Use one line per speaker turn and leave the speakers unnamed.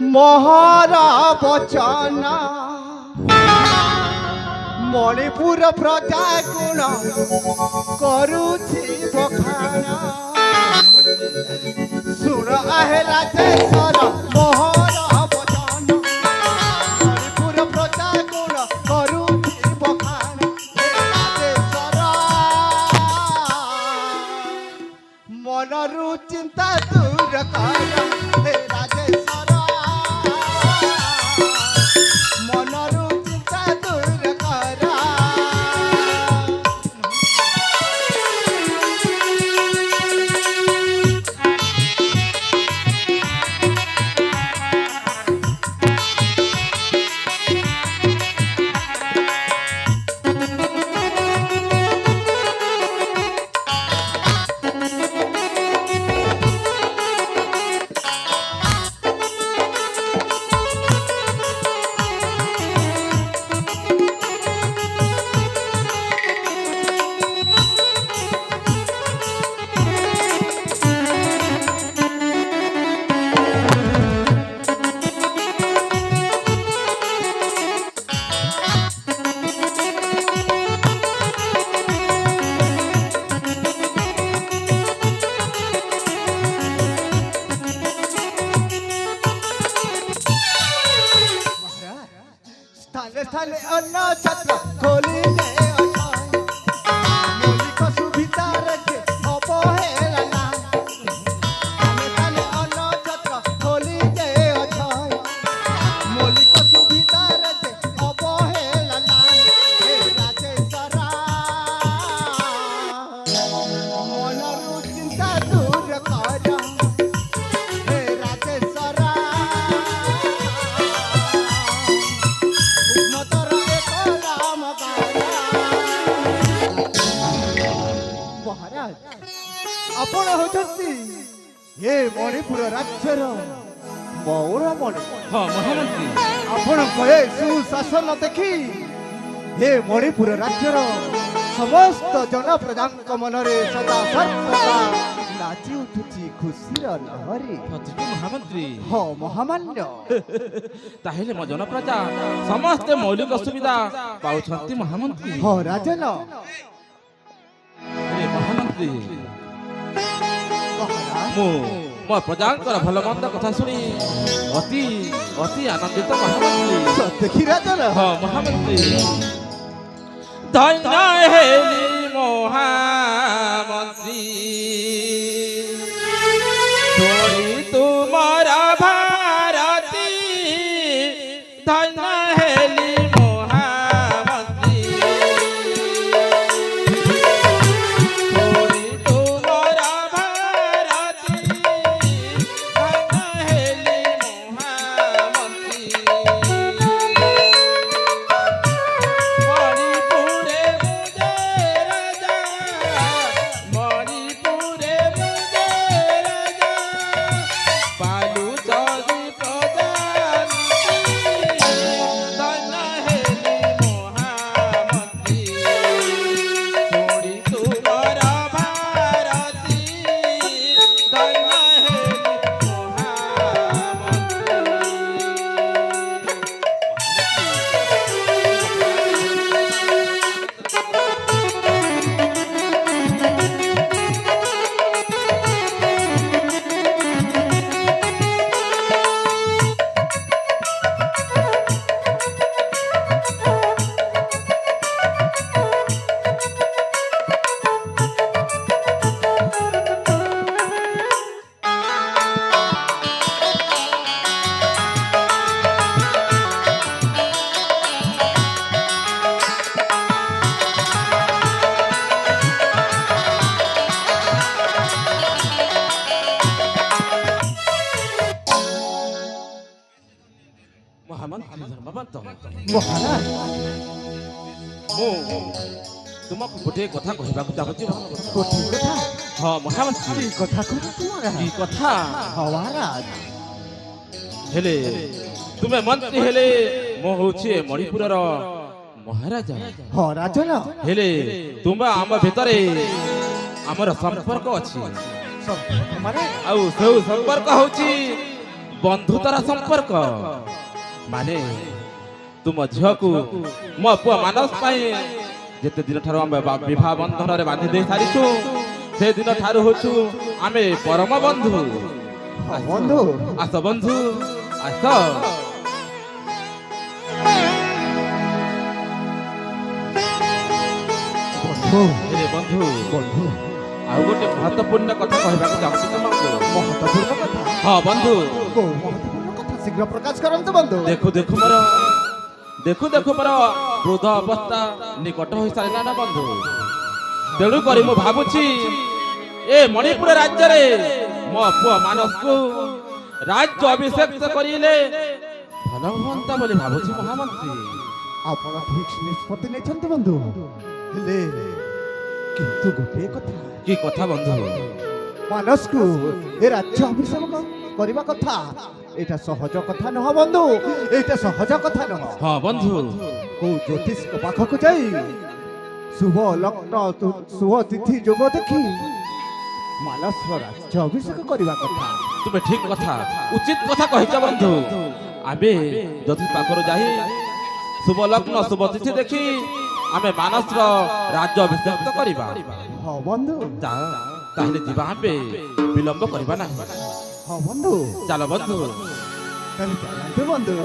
ମହର ବଚନ ମଣିପୁର ପ୍ରଜା ଗୁଣ କରୁଛି ବଖାଣ ଶୁଣ ହେଲା ଦେଶର ମହର ବଚନ ମଣିପୁର ପ୍ରଜା ଗୁଣ କରୁଛି ବଖାଣ ଦେଶର ମନରୁ ଚିନ୍ତା ଦୂର କର स्थाने अन्न छत्र खोली दे मौलिक सुविधा रखे अवहेलना स्थाने अन्न छत्र खोली दे मौलिक सुविधा रखे अवहेलना राजेश्वरा मनरु चिंता दूर कर ଆପଣ ହେଉଛନ୍ତି ଏ ମଣିପୁର ରାଜ୍ୟର ମୌରମଣି।
ହଁ ମହାମନ୍ତ୍ରୀ,
ଆପଣଙ୍କ ଏ ସୁଶାସନ ଦେଖି ଏ ମଣିପୁର ରାଜ୍ୟର ସମସ୍ତ ଜନପ୍ରଜାଙ୍କ ମନରେ ସଦା ସର୍ବଦା ନାଚି ଉଠୁଛି ଖୁସିର ଲହରୀ।
ମହାମନ୍ତ୍ରୀ
ହଁ ମହାମାନ୍ୟ।
ତାହେଲେ ମୋ ଜନପ୍ରଜା ସମସ୍ତେ ମୌଳିକ ସୁବିଧା ପାଉଛନ୍ତି ମହାମନ୍ତ୍ରୀ।
ହଁ ରାଜନ।
ମହାମନ୍ତ୍ରୀ, ମୁଁ ମୋ ପ୍ରଜାଙ୍କର ଭଲ ମନ୍ଦ କଥା ଶୁଣି ଅତି ଅତି ଆନନ୍ଦିତ ମହାମନ୍ତ୍ରୀ।
ଦେଖି ରାଜନ।
ହଁ ମହାମନ୍ତ୍ରୀ, ଧନ୍ୟ ହେଲି ମହାମନ୍ତ୍ରୀ ଶୁଣି ତୁମର ଭାରତୀ। ଧନ୍ୟ ହେଲି ମହାମନ୍ତ୍ରୀ ଶୁଣି ତୁମର ଭାରତୀ। ଧନ୍ୟ ହେଲି ମହାମନ୍ତ୍ରୀ ମଣିପୁରେ ମୁଜେ ରାଜା। ମଣିପୁରେ ମୁଜେ ରାଜା ପାଲୁ ଚଳି ପ୍ରଜାନୀତି। ଧନ୍ୟ ହେଲି ମହାମନ୍ତ୍ରୀ ଶୁଣି ତୁମର ଭାରତୀ। ଧନ୍ୟ ହେଲି ମହାମନ୍ତ୍ରୀ ଧର୍ମବନ୍ତ,
ମହାରାଜ
ମୁଁ ତୁମକୁ ଗୋଟିଏ କଥା କହିବାକୁ ଚାହୁଁଛି।
ଗୋଟିଏ କଥା।
ହଁ ମହାମନ୍ତ୍ରୀ,
କି କଥା କହୁଛୁ ମହାରାଜ?
କି କଥା?
ହଁ ମହାରାଜ।
ହେଲେ ତୁମେ ମନ୍ତ୍ରୀ ହେଲେ ମୁଁ ହଉଛି ଏ ମଣିପୁରର ମହାରାଜା।
ହଁ ରାଜନ।
ହେଲେ ତୁମେ ଆମ ଭିତରେ ଆମର ସମ୍ପର୍କ ଅଛି।
ମାନେ
ଆଉ ସେଉ ସମ୍ପର୍କ ହଉଛି ବନ୍ଧୁତାର ସମ୍ପର୍କ ମାନେ ତୁମ ଝିଅକୁ ମୋ ପୁଅ ମାନସ ପାଇଁ ଯେତେ ଦିନ ଠାରୁ ଆମେ ବିବାହ ବନ୍ଧନରେ ବାନ୍ଧି ଦେଇ ସାରିଛୁ ସେଦିନ ଠାରୁ ହଉଛୁ ଆମେ ପରମ ବନ୍ଧୁ।
ବନ୍ଧୁ
ଆସ ବନ୍ଧୁ ଆସ।
ବନ୍ଧୁ
ଏ ବନ୍ଧୁ
ବନ୍ଧୁ
ଆଉ ଗୋଟେ ମହତ୍ୱପୂର୍ଣ୍ଣ କଥା କହିବାକୁ ଚାହୁଁଛି ତୁମକୁ।
ମହତ୍ୱପୂର୍ଣ୍ଣ କଥା।
ହଁ ବନ୍ଧୁ
କୋଉ ମହତ୍ୱପୂର୍ଣ୍ଣ କଥା ଶୀଘ୍ର ପ୍ରକାଶ କରନ୍ତୁ ବନ୍ଧୁ।
ଦେଖୁ ଦେଖୁ ମୋର ବୃଦ୍ଧ ଅବସ୍ଥା ନିକଟ ହୋଇସାରିଲା ନା ବନ୍ଧୁ। ତେଣୁ କରି ମୁଁ ଭାବୁଛି ଏ ମଣିପୁର ରାଜ୍ୟରେ ମୋ ପୁଅ ମାନସକୁ ରାଜ୍ୟ ଅଭିଷେକ କରିଲେ ଭଲ ହୁଅନ୍ତା ବୋଲି ଭାବୁଛି ମହାମନ୍ତ୍ରୀ।
ଆପଣ ଠିକ ନିଷ୍ପତ୍ତି ନେଇଛନ୍ତି ବନ୍ଧୁ। ହେଲେ କିନ୍ତୁ ଗୋଟିଏ କଥା,
କି କଥା ବନ୍ଧୁ?
ମାନସକୁ ଏ ରାଜ୍ୟ ଅଭିଷେକ କରିବା କଥା ଏଇଟା ସହଜ କଥା ନୁହଁ ବନ୍ଧୁ, ଏଇଟା ସହଜ କଥା ନୁହଁ।
ହଁ ବନ୍ଧୁ
କୋଉ ଜ୍ୟୋତିଷଙ୍କ ପାଖକୁ ଯାଇ ଶୁଭ ଲଗ୍ନ ଶୁଭ ତିଥି ଯୋଗ ଦେଖି ମାନସର ରାଜ୍ୟ ଅଭିଷେକ କରିବା କଥା।
ତୁମେ ଠିକ କଥା ଉଚିତ କଥା କହିଛ ବନ୍ଧୁ। ଆମେ ଜ୍ୟୋତିଷ ପାଖରୁ ଯାଇ ଶୁଭ ଲଗ୍ନ ଶୁଭ ତିଥି ଦେଖି ଆମେ ମାନସର ରାଜ୍ୟ ଅଭିଷେକ କରିବା।
ହଁ ବନ୍ଧୁ
ତାହେଲେ ଯିବା ଆମେ ବିଳମ୍ବ କରିବା ନାହିଁ।
ହଁ ବନ୍ଧୁ
ଚାଲ ବନ୍ଧୁ।
ତାହେଲେ ଚାଲନ୍ତୁ ବନ୍ଧୁ।